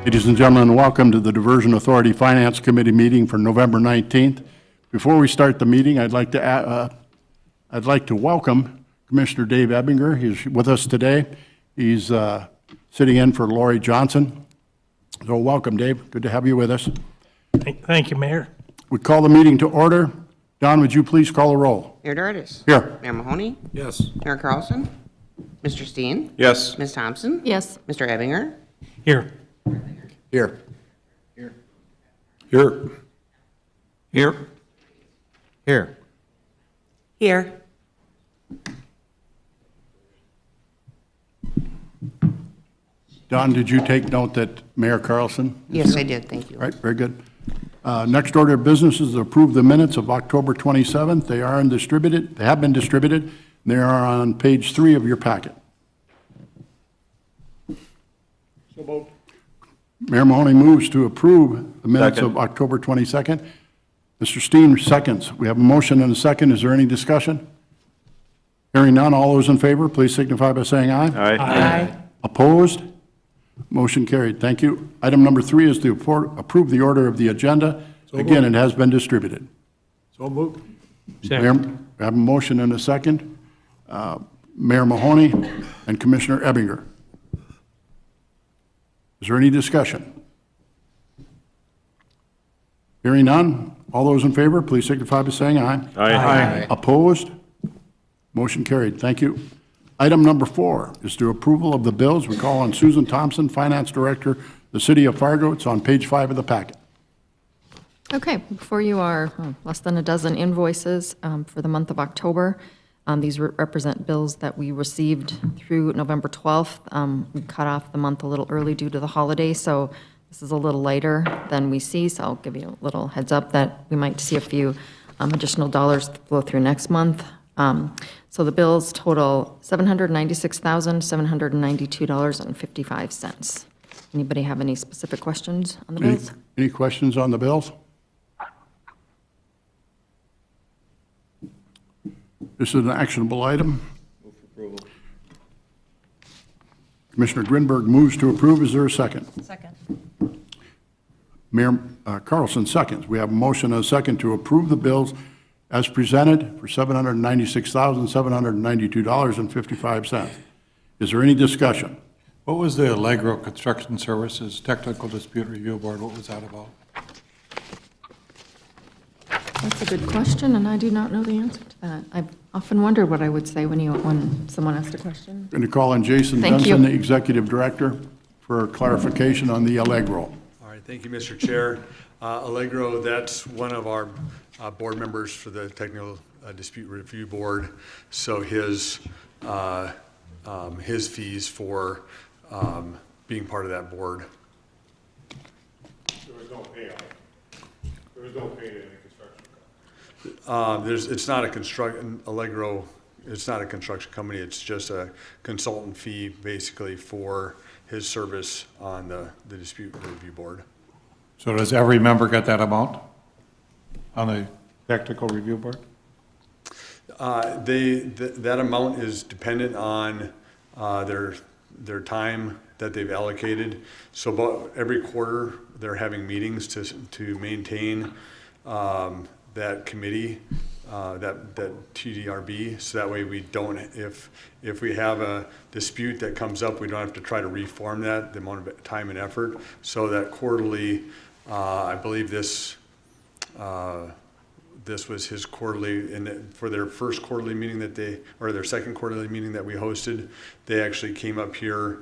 Ladies and gentlemen, welcome to the Diversion Authority Finance Committee meeting for November 19th. Before we start the meeting, I'd like to welcome Commissioner Dave Ebbinger. He's with us today. He's sitting in for Lori Johnson. So welcome, Dave. Good to have you with us. Thank you, Mayor. We call the meeting to order. Don, would you please call the roll? Mayor Dardis. Here. Mayor Mahoney. Yes. Mayor Carlson. Mr. Steen. Yes. Ms. Thompson. Yes. Mr. Ebbinger. Here. Here. Here. Here. Here. Here. Don, did you take note that Mayor Carlson? Yes, I did. Thank you. All right, very good. Next order of business is to approve the minutes of October 27th. They have been distributed. They are on page 3 of your packet. Mayor Mahoney moves to approve the minutes of October 22nd. Mr. Steen seconds. We have a motion and a second. Is there any discussion? Hearing none, all those in favor, please signify by saying aye. Aye. Opposed? Motion carried. Thank you. Item number 3 is to approve the order of the agenda. Again, it has been distributed. So moved. Mayor, we have a motion and a second. Mayor Mahoney and Commissioner Ebbinger. Is there any discussion? Hearing none, all those in favor, please signify by saying aye. Aye. Opposed? Motion carried. Thank you. Item number 4 is to approval of the bills. We call on Susan Thompson, Finance Director, the City of Fargo. It's on page 5 of the packet. Okay, before you are less than a dozen invoices for the month of October. These represent bills that we received through November 12th. We cut off the month a little early due to the holiday, so this is a little lighter than we see, so I'll give you a little heads up that we might see a few additional dollars flow through next month. So the bills total $796,792.55. Anybody have any specific questions on the bills? Any questions on the bills? This is an actionable item. Move for approval. Commissioner Grinberg moves to approve. Is there a second? Second. Mayor Carlson seconds. We have a motion and a second to approve the bills as presented for $796,792.55. Is there any discussion? What was the Allegro Construction Services Technical Dispute Review Board? What was that about? That's a good question, and I do not know the answer to that. I've often wondered what I would say when someone asked a question. Going to call on Jason Thank Benson, you. the Executive Director, for clarification on the Allegro. All right, thank you, Mr. Chair. Allegro, that's one of our board members for the Technical Dispute Review Board. So his fees for being part of that board. There was no payout. There was no pay to any construction company. It's not a Allegro, it's not a construction company. It's just a consultant fee basically for his service on the dispute review board. So does every member get that amount on the Technical Review Board? That amount is dependent on their time that they've allocated. So about every quarter, they're having meetings to maintain that committee, that TDRB, so that way we don't, if we have a dispute that comes up, we don't have to try to reform that, the amount of time and effort. So that quarterly, I believe this was his quarterly, and for their first quarterly meeting or their second quarterly meeting that we hosted, they actually came up here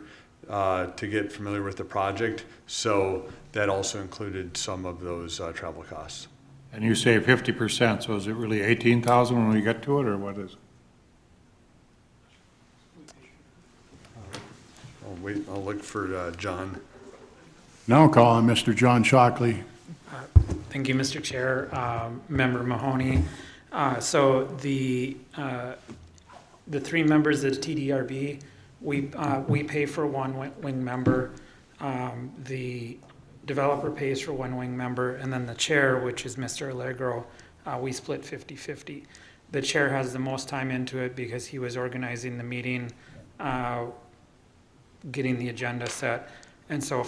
to get familiar with the project. So that also included some of those travel costs. And you say 50%, so is it really 18,000 when we get to it, or what is it? I'll look for John. Now call on Mr. John Shockley. Thank you, Mr. Chair. Member Mahoney. So the 3 members of the TDRB, we pay for one wing member. The developer pays for one wing member, and then the chair, which is Mr. Allegro, we split 50-50. The chair has the most time into it because he was organizing the meeting, getting the agenda set, And so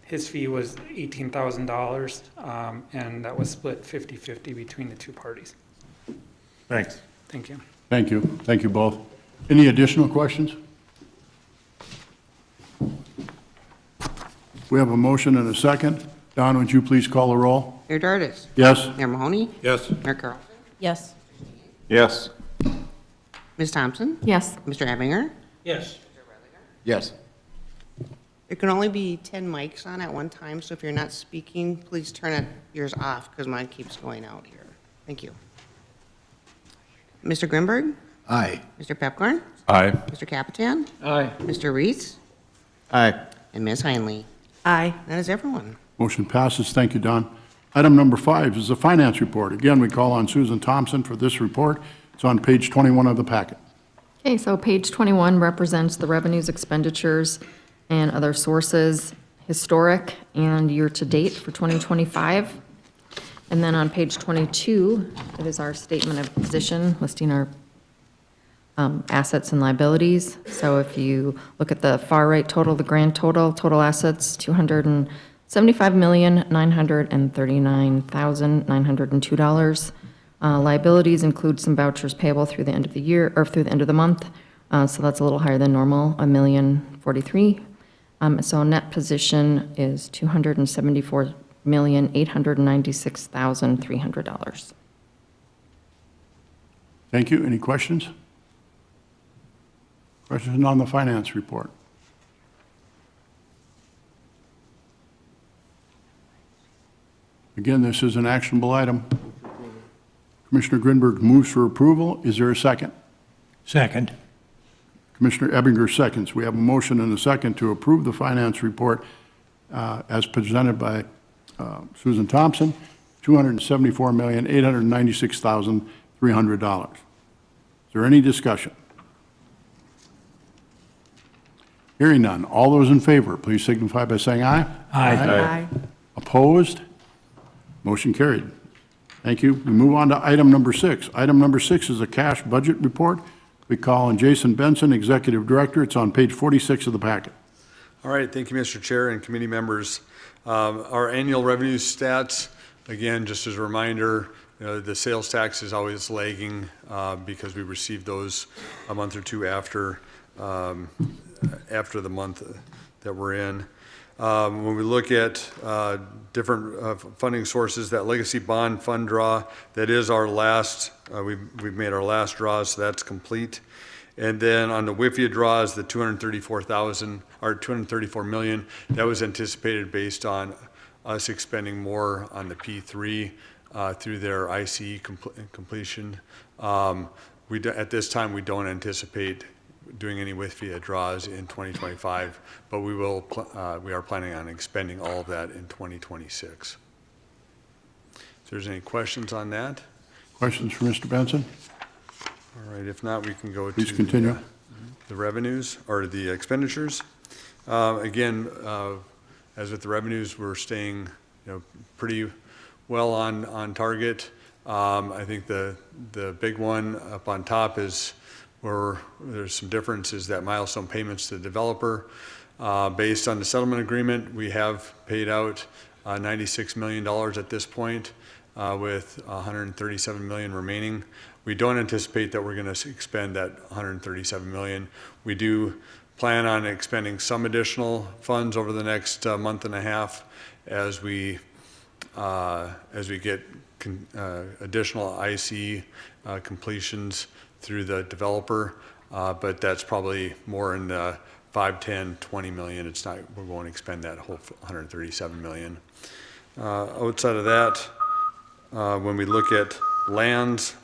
his fee was $18,000, and that was split 50-50 between the two parties. Thanks. Thank you. Thank you. Thank you both. Any additional questions? We have a motion and a second. Don, would you please call the roll? Mayor Dardis. Yes? Mayor Mahoney. Yes. Mayor Carlson. Yes. Yes. Ms. Thompson. Yes. Mr. Ebinger. Yes. Yes. There can only be 10 mics on at one time, so if you're not speaking, please turn yours off because mine keeps going out here. Thank you. Mr. Grimberg. Aye. Mr. Pepcorn. Aye. Mr. Capitan. Aye. Mr. Reese. Aye. And Ms. Heinley. Aye. That is everyone. Motion passes. Thank you, Don. Item number 5 is the finance report. Again, we call on Susan Thompson for this report. It's on page 21 of the packet. Okay, so page 21 represents the revenues, expenditures, and other sources, historic and year-to-date for 2025. And then on page 22, it is our statement of position listing our assets and liabilities. So if you look at the far right total, the grand total assets, $275,939,902. Liabilities include some vouchers payable through the end of the year, or through the end of the month. So that's a little higher than normal, $1,043,000. So net position is $274,896,300. Thank you. Any questions? Questions on the finance report? Again, this is an actionable item. Commissioner Grinberg moves for approval. Is there a second? Second. Commissioner Ebinger seconds. We have a motion and a second to approve the finance report as presented by Susan Thompson, $274,896,300. Is there any discussion? Hearing none. All those in favor, please signify by saying aye. Aye. Opposed? Motion carried. Thank you. We move on to item number 6. Item number 6 is a cash budget report. We call on Jason Benson, Executive Director. It's on page 46 of the packet. All right, thank you, Mr. Chair and committee members. Our annual revenue stats, again, just as a reminder, the sales tax is always lagging because we receive those a month or two after the month that we're in. When we look at different funding sources, that legacy bond fund draw, that is our last, we've made our last draw, so that's complete. And then on the WIFIA draws, the 234,000 or 234 million, that was anticipated based on us expending more on the P3 through their ICE completion. At this time, we don't anticipate doing any WIFIA draws in 2025, but we are planning on expending all of that in 2026. If there's any questions on that? Questions for Mr. Benson? All right, if not, we can go to Please continue. the revenues or the expenditures. Again, as with the revenues, we're staying pretty well on target. I think the big one up on top is where there's some differences, that milestone payments to the developer. Based on the settlement agreement, we have paid out $96 million at this point, with $137 million remaining. We don't anticipate that we're going to expend that $137 million. We do plan on expending some additional funds over the next month and a half as we get additional IC completions through the developer, but that's probably more in the 5, 10, 20 million. It's not, we won't expend that whole 137 million. Outside of that, when we look at lands,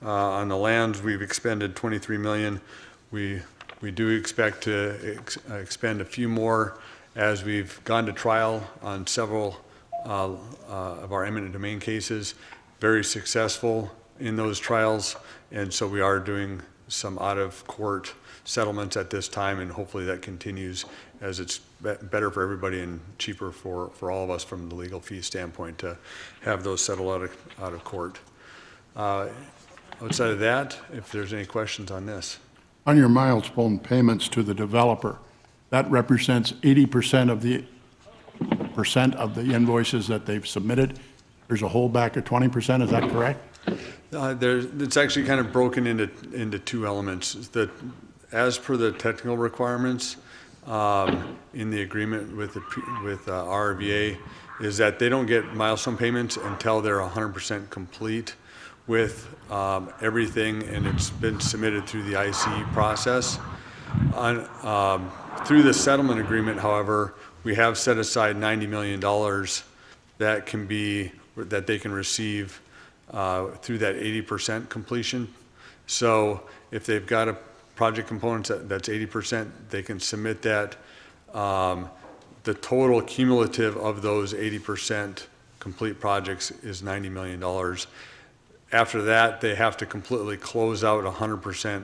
on the lands, we've expended 23 million. We do expect to expend a few more as we've gone to trial on several of our eminent domain cases, very successful in those trials, and so we are doing some out-of-court settlements at this time, and hopefully that continues as it's better for everybody and cheaper for all of us from the legal fee standpoint to have those settled out of court. Outside of that, if there's any questions on this. On your milestone payments to the developer, That represents 80% of the invoices that they've submitted. There's a holdback of 20%, is that correct? It's actually kind of broken into two elements. As per the technical requirements in the agreement with RVA, is that they don't get milestone payments until they're 100% complete with everything, and it's been submitted through the ICE process. Through the settlement agreement, however, we have set aside $90 million that they can receive through that 80% completion. So if they've got a project component that's 80%, they can submit that. The total cumulative of those 80% complete projects is $90 million. After that, they have to completely close out 100%,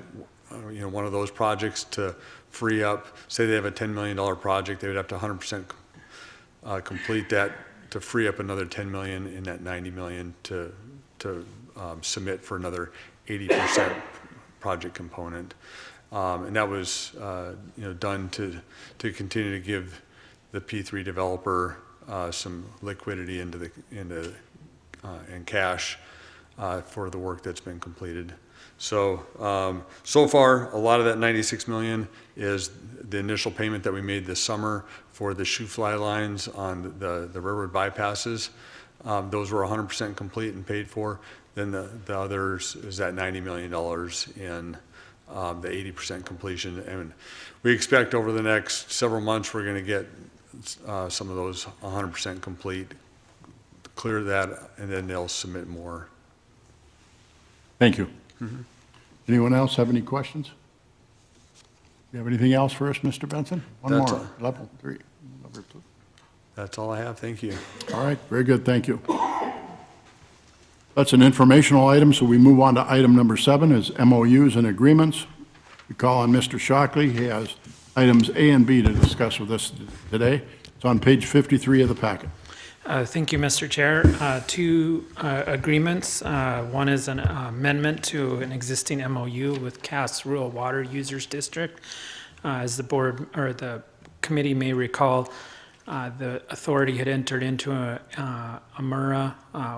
one of those projects to free up. Say they have a $10 million project, they would have to 100% complete that to free up another 10 million in that 90 million to submit for another 80% project component. And that was done to continue to give the P3 developer some liquidity and cash for the work that's been completed. So so far, a lot of that 96 million is the initial payment that we made this summer for the shoe fly lines on the railroad bypasses. Those were 100% complete and paid for. Then the others is that $90 million in the 80% completion. And we expect over the next several months, we're going to get some of those 100% complete, clear that, and then they'll submit more. Thank you. Anyone else have any questions? You have anything else for us, Mr. Benson? One That's more, all. level 3, level 2. That's all I have. Thank you. All right, very good, thank you. That's an informational item, so we move on to item number 7 is MOUs and agreements. We call on Mr. Shockley. He has items A and B to discuss with us today. It's on page 53 of the packet. Thank you, Mr. Chair. Two agreements. One is an amendment to an existing MOU with Cass Rural Water Users District. As the board or the committee may recall, the authority had entered into a MURA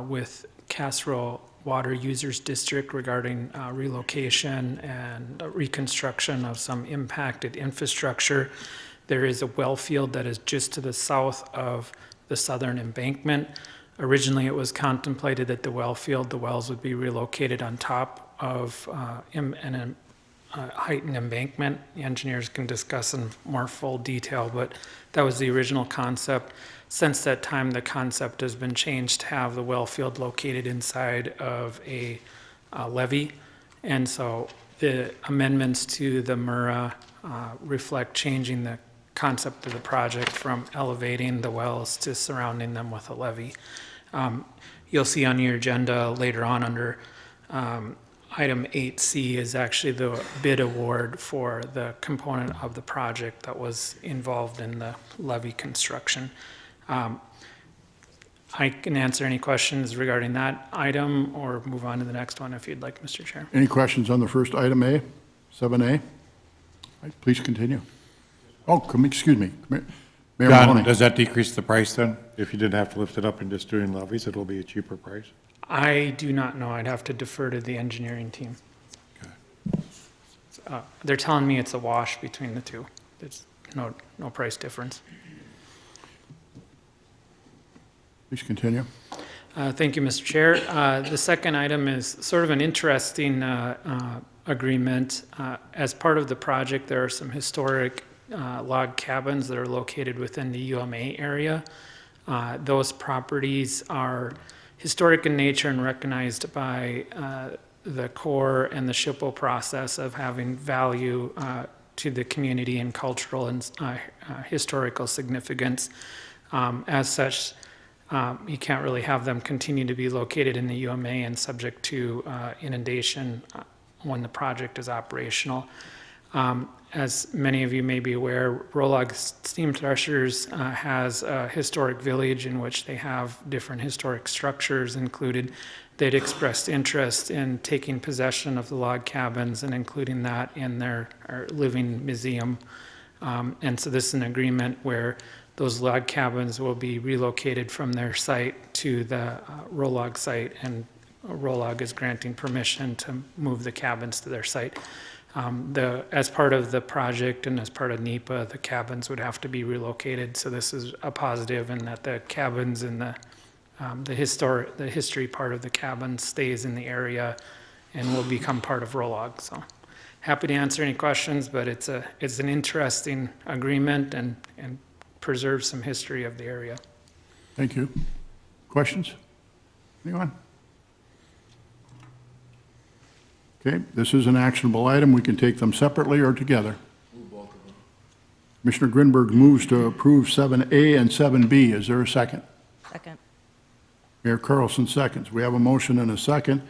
with Cass Rural Water Users District regarding relocation and reconstruction of some impacted infrastructure. There is a well field that is just to the south of the southern embankment. Originally, it was contemplated that the wells would be relocated on top of an heightened embankment. The engineers can discuss in more full detail, but that was the original concept. Since that time, the concept has been changed to have the well field located inside of a levee. And so the amendments to the MURA reflect changing the concept of the project from elevating the wells to surrounding them with a levee. You'll see on your agenda later on under item 8C is actually the bid award for the component of the project that was involved in the levee construction. I can answer any questions regarding that item or move on to the next one if you'd like, Mr. Chair. Any questions on the first item A, 7A? All right, please continue. Oh, excuse me, Mayor John, Mahoney. does that decrease the price then? If you didn't have to lift it up and just doing levies, it'll be a cheaper price? I do not know. I'd have to defer to the engineering team. They're telling me it's a wash between the two. There's no price difference. Please continue. Thank you, Mr. Chair. The second item is sort of an interesting agreement. As part of the project, there are some historic log cabins that are located within the UMA area. Those properties are historic in nature and recognized by the Corps and the SHPO process of having value to the community and cultural and historical significance. As such, you can't really have them continue to be located in the UMA and subject to inundation when the project is operational. As many of you may be aware, Rolog Steam Threshers has a historic village in which they have different historic structures included. They'd expressed interest in taking possession of the log cabins and including that in their living museum. And so this is an agreement where those log cabins will be relocated from their site to the Rolog site, and Rolog is granting permission to move the cabins to their site. As part of the project and as part of NEPA, the cabins would have to be relocated, so this is a positive in that the cabins and the history part of the cabin stays in the area and will become part of Rolog. So happy to answer any questions, but it's an interesting agreement and preserves some history of the area. Thank you. Questions? Anyone? Okay, this is an actionable item. We can take them separately or together. Commissioner Grinberg moves to approve 7A and 7B. Is there a second? Second. Mayor Carlson seconds. We have a motion and a second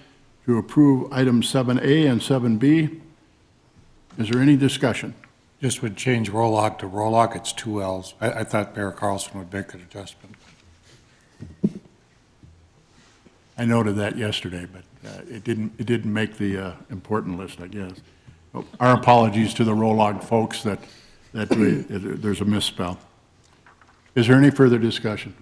to approve items 7A and 7B. Is there any discussion? Just would change Rolog to Rolog, it's two Ls. I thought Mayor Carlson would make an adjustment. I noted that yesterday, but it didn't make the important list, I guess. Our apologies to the Rolog folks that there's a misspell. Is there any further discussion?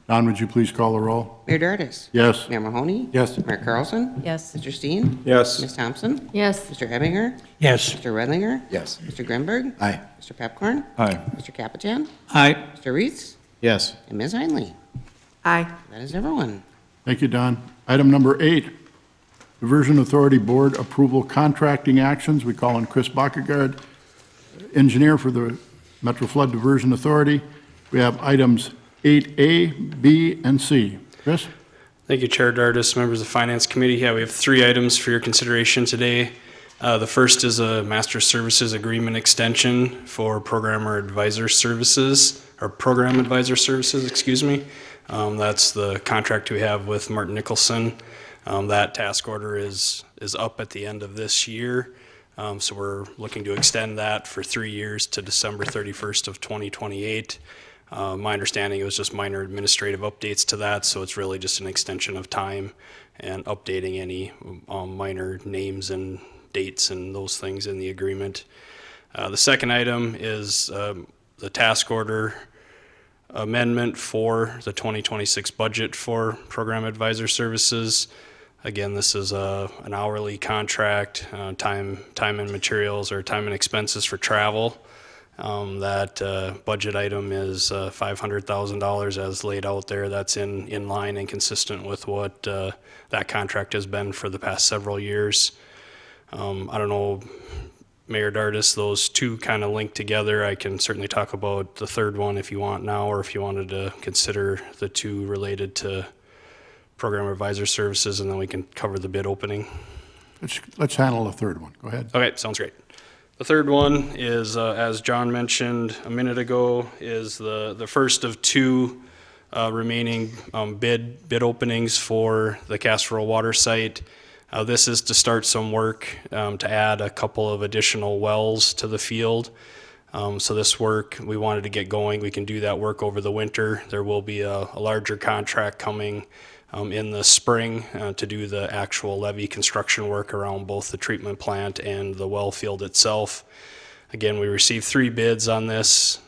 Don, would you please call the roll? Mayor Dardis. Yes. Mayor Mahoney. Yes. Mayor Carlson. Yes. Mr. Steen. Yes. Ms. Thompson. Yes. Mr. Ebinger. Yes. Mr. Redlinger. Yes. Mr. Grinberg. Aye. Mr. Pepcorn. Aye. Mr. Capitan. Aye. Mr. Reeds. Yes. And Ms. Heinley. Aye. That is everyone. Thank you, Don. Item number 8, Diversion Authority Board Approval Contracting Actions. We call on Chris Backegaard, engineer for the Metro Flood Diversion Authority. We have items 8A, B, and C. Chris? Thank you, Chair Dardis, members of the Finance Committee. Yeah, we have 3 items for your consideration today. The first is a Master Services Agreement extension for Program Advisor Services, excuse me. That's the contract we have with Martin Nicholson. That task order is up at the end of this year. So we're looking to extend that for 3 years to December 31st of 2028. My understanding, it was just minor administrative updates to that, so it's really just an extension of time and updating any minor names and dates and those things in the agreement. The second item is the task order amendment for the 2026 budget for Program Advisor Services. Again, this is an hourly contract, time and materials or time and expenses for travel. That budget item is $500,000 as laid out there. That's in line and consistent with what that contract has been for the past several years. I don't know, Mayor Dardis, those two kind of link together. I can certainly talk about the third one if you want now, or if you wanted to consider the two related to Program Advisor Services, and then we can cover the bid opening. Let's handle the third one. Go ahead. Okay, sounds great. The third one is, as John mentioned a minute ago, is the first of 2 remaining bid openings for the Casserole Water Site. This is to start some work to add a couple of additional wells to the field. So this work, we wanted to get going. We can do that work over the winter. There will be a larger contract coming in the spring to do the actual levee construction work around both the treatment plant and the well field itself. Again, we received 3 bids on this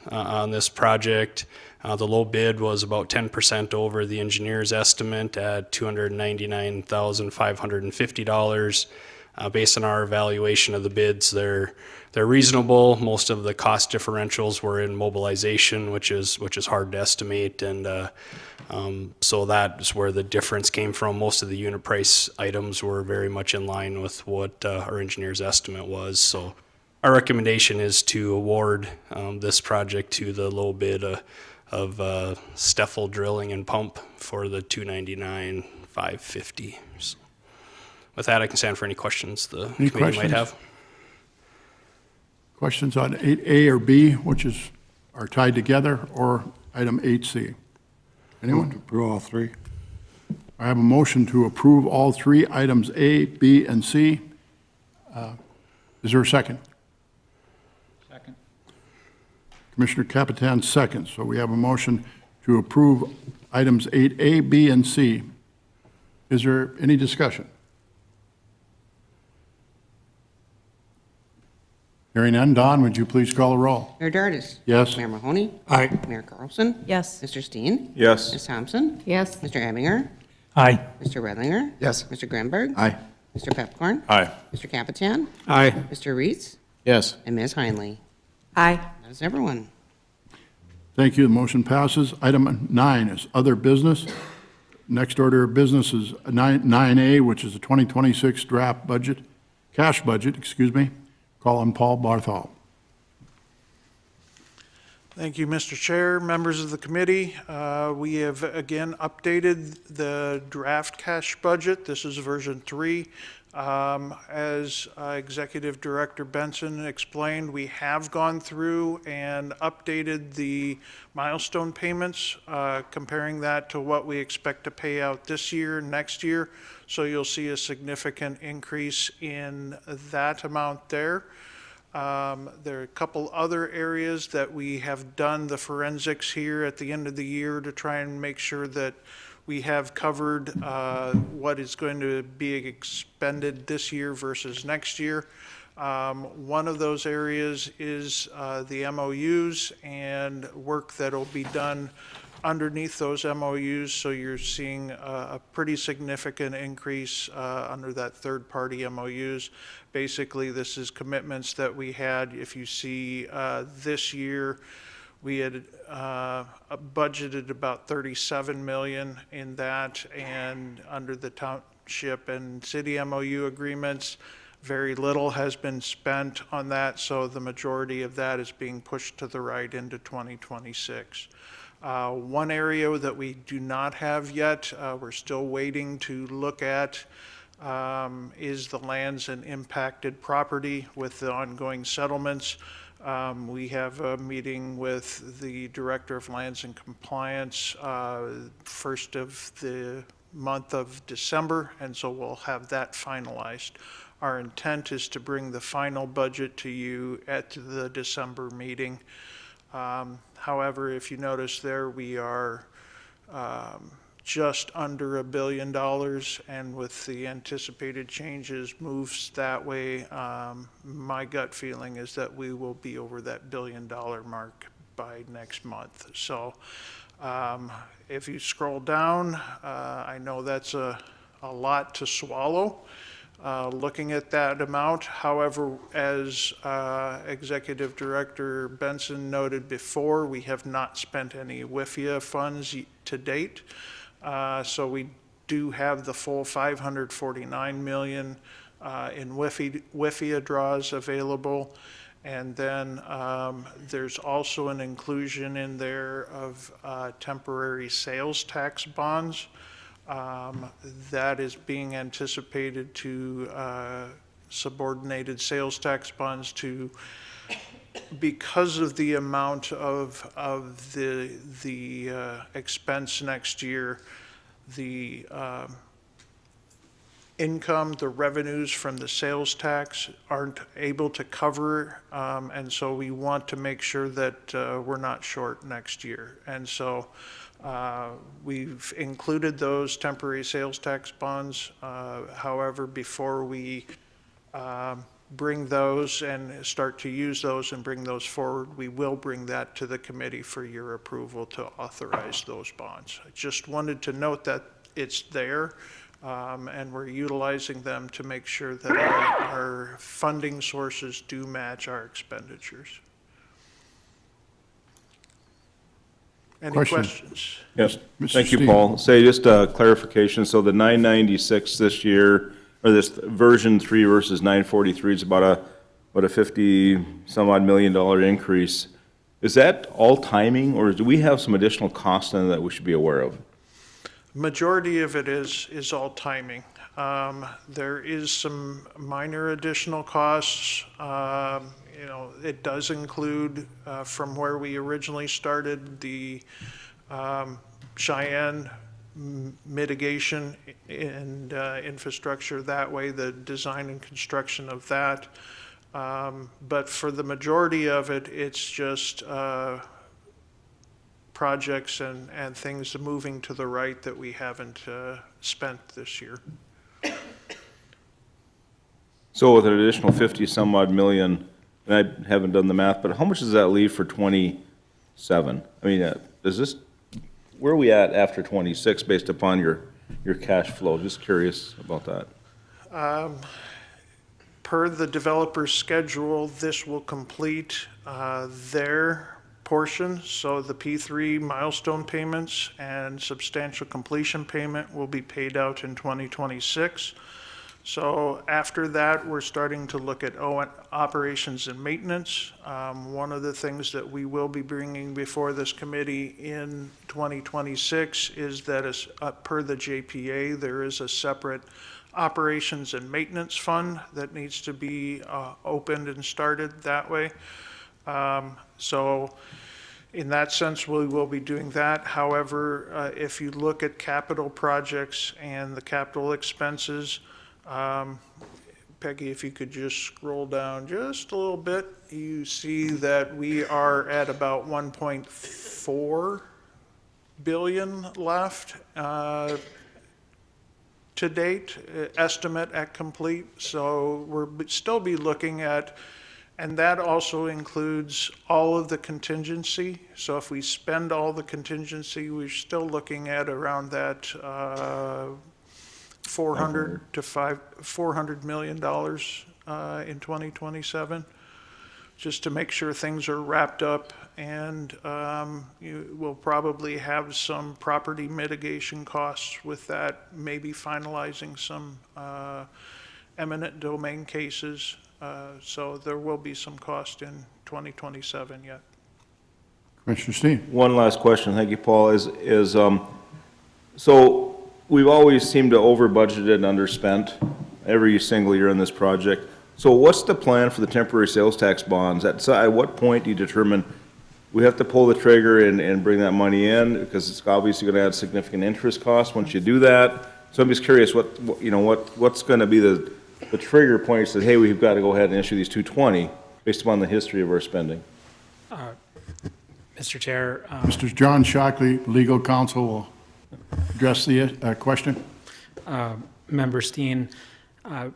project. The low bid was about 10% over the engineer's estimate at $299,550. Based on our evaluation of the bids, they're reasonable. Most of the cost differentials were in mobilization, which is hard to estimate, and so that's where the difference came from. Most of the unit price items were very much in line with what our engineer's estimate was. So our recommendation is to award this project to the low bid of Steffel Drilling and Pump for the $299,550. So with that, I can stand for any questions the Any committee might questions? have. Questions on 8A or B, which are tied together, or item 8C? Anyone? Approve all 3. I have a motion to approve all 3 items A, B, and C. Is there a second? Second. Commissioner Capitan seconds. So we have a motion to approve items 8A, B, and C. Is there any discussion? Hearing none, Don, would you please call the roll? Mayor Dardis. Yes. Mayor Mahoney. Aye. Mayor Carlson. Yes. Mr. Steen. Yes. Ms. Thompson. Yes. Mr. Ebinger. Aye. Mr. Redlinger. Yes. Mr. Grenberg. Aye. Mr. Pepcorn. Aye. Mr. Capitan. Aye. Mr. Reeds. Yes. And Ms. Heinley. Aye. That is everyone. Thank you. The motion passes. Item 9 is other business. Next order of business is 9A, which is the 2026 draft budget, cash budget, excuse me. Call on Paul Barthol. Thank you, Mr. Chair, members of the committee. We have again updated the draft cash budget. This is version 3. As Executive Director Benson explained, we have gone through and updated the milestone payments, comparing that to what we expect to pay out this year, next year. So you'll see a significant increase in that amount there. There are a couple other areas that we have done the forensics here at the end of the year to try and make sure that we have covered what is going to be expended this year versus next year. One of those areas is the MOUs and work that will be done underneath those MOUs. So you're seeing a pretty significant increase under that third-party MOUs. Basically, this is commitments that we had. If you see this year, we had budgeted about 37 million in that, and under the township and city MOU agreements, very little has been spent on that, so the majority of that is being pushed to the right into 2026. One area that we do not have yet, we're still waiting to look at, is the lands and impacted property with the ongoing settlements. We have a meeting with the Director of Lands and Compliance first of the month of December, and so we'll have that finalized. Our intent is to bring the final budget to you at the December meeting. However, if you notice there, we are just under $1 billion, and with the anticipated changes, moves that way, my gut feeling is that we will be over that $1 billion mark by next month. So if you scroll down, I know that's a lot to swallow. Looking at that amount. However, as Executive Director Benson noted before, we have not spent any WIFIA funds to date. So we do have the full 549 million in WIFIA draws available. And then there's also an inclusion in there of temporary sales tax bonds. That is being anticipated to subordinated sales tax bonds to, because of the amount of the expense next year, the income, the revenues from the sales tax aren't able to cover, and so we want to make sure that we're not short next year. And so we've included those temporary sales tax bonds. However, before we bring those and start to use those and bring those forward, we will bring that to the committee for your approval to authorize those bonds. I just wanted to note that it's there, and we're utilizing them to make sure that our funding sources do match our expenditures. Any questions? Yes, Mr. thank you, Steen. Paul. Say, just a clarification, so the 996 this year, or this version 3 versus 943 is about a 50 some odd million dollar increase. Is that all timing, or do we have some additional costs in that we should be aware of? Majority of it is all timing. There is some minor additional costs. You know, it does include, from where we originally started, the Cheyenne mitigation and infrastructure that way, the design and construction of that. But for the majority of it, it's just projects and things moving to the right that we haven't spent this year. So with an additional 50 some odd million, and I haven't done the math, but how much does that leave for 27? I mean, where are we at after 26 based upon your cash flow? Just curious about that. Per the developer's schedule, this will complete their portion, so the P3 milestone payments and substantial completion payment will be paid out in 2026. So after that, we're starting to look at operations and maintenance. One of the things that we will be bringing before this committee in 2026 is that as per the JPA, there is a separate operations and maintenance fund that needs to be opened and started that way. So in that sense, we will be doing that. However, if you look at capital projects and the capital expenses, Peggy, if you could just scroll down just a little bit, you see that we are at about 1.4 billion left to date, estimate at complete. So we're still be looking at, and that also includes all of the contingency. So if we spend all the contingency, we're still looking at around that $400 million in 2027, just to make sure things are wrapped up. And you will probably have some property mitigation costs with that, maybe finalizing some eminent domain cases. So there will be some cost in 2027 yet. Commissioner Steen? One last question, thank you, Paul, so we've always seemed to over budgeted and underspent every single year in this project. So what's the plan for the temporary sales tax bonds? At what point do you determine we have to pull the trigger and bring that money in? Because it's obviously going to add significant interest costs once you do that. So I'm just curious what's going to be the trigger point you said, hey, we've got to go ahead and issue these 220 based upon the history of our spending. Mr. Chair, Mr. John Shockley, legal counsel, will address the question. Member Steen,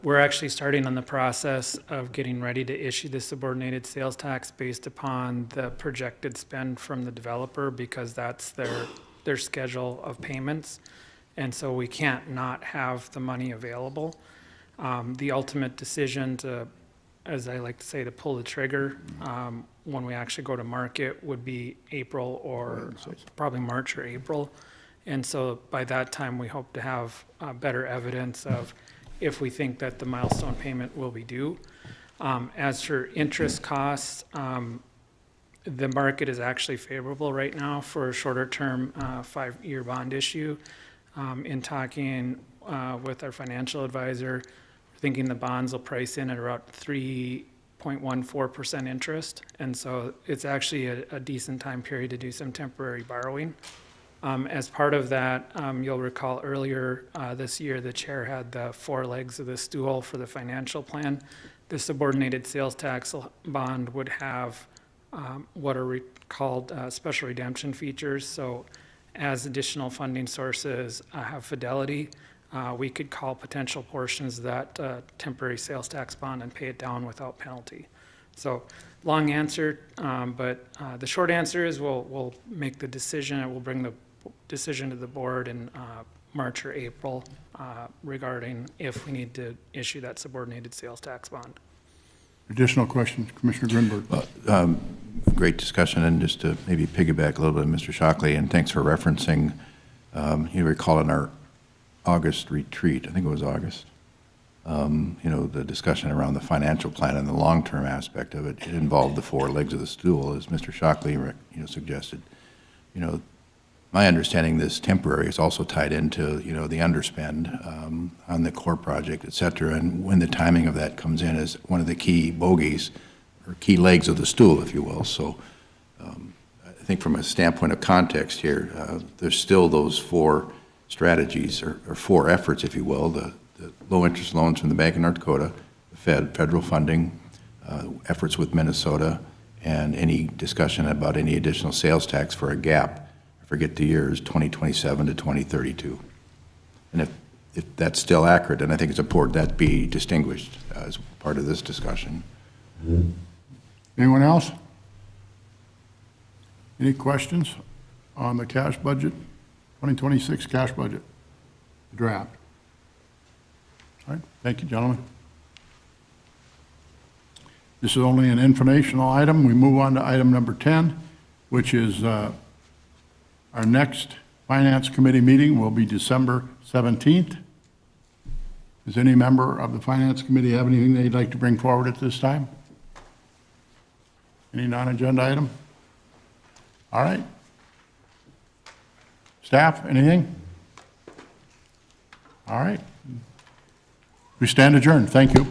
we're actually starting on the process of getting ready to issue the subordinated sales tax based upon the projected spend from the developer, because that's their schedule of payments. And so we can't not have the money available. The ultimate decision to, as I like to say, to pull the trigger when we actually go to market would be April or probably March or April. And so by that time, we hope to have better evidence of if we think that the milestone payment will be due. As for interest costs, the market is actually favorable right now for a shorter-term 5-year bond issue. In talking with our financial advisor, thinking the bonds will price in at around 3.14% interest. And so it's actually a decent time period to do some temporary borrowing. As part of that, you'll recall earlier this year, the chair had the 4 legs of the stool for the financial plan. The subordinated sales tax bond would have what are called special redemption features. So as additional funding sources have fidelity, we could call potential portions of that temporary sales tax bond and pay it down without penalty. So long answer, but the short answer is we'll make the decision, and we'll bring the decision to the board in March or April regarding if we need to issue that subordinated sales tax bond. Additional questions, Commissioner Grinberg. Great discussion, and just to maybe piggyback a little bit, Mr. Shockley, and thanks for referencing, you recall in our August retreat, I think it was August, the discussion around the financial plan and the long-term aspect of it. It involved the 4 legs of the stool, as Mr. Shockley suggested. My understanding, this temporary is also tied into, the underspend on the core project, et cetera, and when the timing of that comes in is one of the key bogeys, or key legs of the stool, if you will. So I think from a standpoint of context here, there's still those 4 strategies, or 4 efforts, if you will, the low-interest loans from the Bank of North Dakota, the federal funding, efforts with Minnesota, and any discussion about any additional sales tax for a gap. I forget the years, 2027 to 2032. And if that's still accurate, then I think it's important that be distinguished as part of this discussion. Anyone else? Any questions on the cash budget, 2026 cash budget, draft? All right, thank you, gentlemen. This is only an informational item. We move on to item number 10, which is our next Finance Committee meeting will be December 17th. Does any member of the Finance Committee have anything they'd like to bring forward at this time? Any non-agenda item? All right. Staff, anything? All right. We stand adjourned. Thank you.